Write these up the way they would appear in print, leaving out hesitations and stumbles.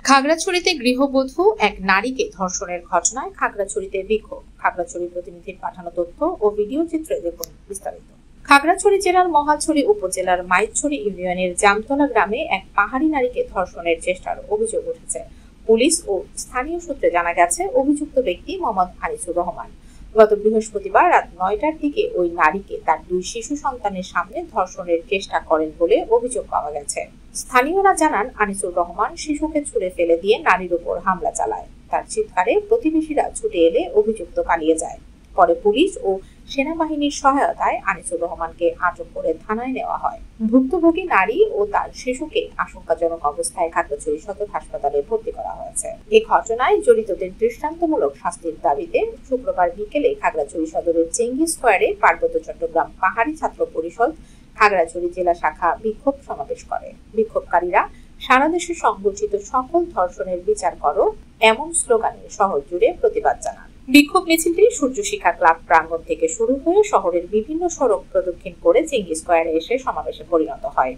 খাগড়াছড়িতে গৃহবধূ এক নারীকে ধর্ষণের ঘটনায় খাগড়াছড়িতে বিক্ষোভ। খাগড়াছড়ি প্রতিনিধির পাঠানো তথ্য ও ভিডিও চিত্রে দেখুন বিস্তারিত। খাগড়াছড়ি জেলার মহালছড়ি উপজেলার মাইতছড়ি ইউনিয়নের জামতলা গ্রামে এক পাহাড়ি নারীকে ধর্ষণের চেষ্টার অভিযোগ উঠেছে। পুলিশ ও স্থানীয় সূত্রে জানা গেছে, অভিযুক্ত ব্যক্তি মোহাম্মদ আনিসুর রহমান গত বৃহস্পতিবার রাত ৯টার দিকে ওই নারীকে তার ২ শিশু সন্তানের সামনে ধর্ষণের চেষ্টা করেন বলে অভিযোগ পাওয়া গেছে। স্থানীয়রা জানান, আনিসুর রহমান শিশুকে ছুঁড়ে ফেলে দিয়ে নারীর উপর হামলা চালায়। তার চিৎকারে প্রতিবেশীরা ছুটে এলে অভিযুক্ত পালিয়ে যায়। পরে পুলিশ ও সেনাবাহিনীর সহায়তায় আনিসুর রহমানকে আটক করে থানায় নেওয়া হয়। ভুক্তভোগী নারী ও তার শিশুকে আশঙ্কাজনক অবস্থায় খাগড়াছড়ি সদর হাসপাতালে ভর্তি করা হয়েছে। এই ঘটনায় জড়িতদের দৃষ্টান্তমূলক শাস্তির দাবিতে শুক্রবার বিকেলে খাগড়াছড়ি সদরের চেঙ্গি স্কয়ারে পার্বত্য চট্টগ্রাম পাহাড়ি ছাত্র পরিষদ খাগড়াছড়ি জেলা শাখা বিক্ষোভ সমাবেশ করে। বিক্ষোভকারীরা সারা দেশে সংঘটিত সকল ধর্ষণের বিচার করো এমন স্লোগানে শহর জুড়ে প্রতিবাদ জানান। বিক্ষোভ মিছিলটি সূর্য শিখা ক্লাব প্রাঙ্গণ থেকে শুরু হয়ে শহরের বিভিন্ন সড়ক প্রদক্ষিণ করে চেঙ্গি স্কয়ারে এসে সমাবেশে পরিণত হয়।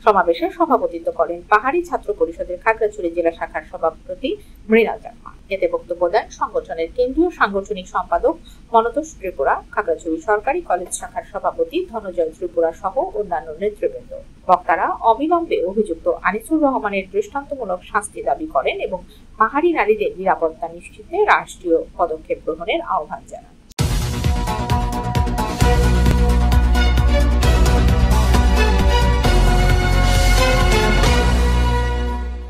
সমাবেশে সভাপতিত্ব করেন পাহাড়ি ছাত্র পরিষদের খাগড়াছড়ি জেলা শাখার সভাপতি মৃণাল চাকমা। এতে বক্তব্য দেন সংগঠনের কেন্দ্রীয় সাংগঠনিক সম্পাদক মনতোষ ত্রিপুরা, খাগড়াছড়ি সরকারি কলেজ শাখার সভাপতি ধনঞ্জয় ত্রিপুরা সহ অন্যান্য নেতৃবৃন্দ। বক্তারা অবিলম্বে অভিযুক্ত আনিসুর রহমানের দৃষ্টান্তমূলক শাস্তি দাবি করেন এবং পাহাড়ি নারীদের নিরাপত্তা নিশ্চিতে রাষ্ট্রীয় পদক্ষেপ গ্রহণের আহ্বান জানান।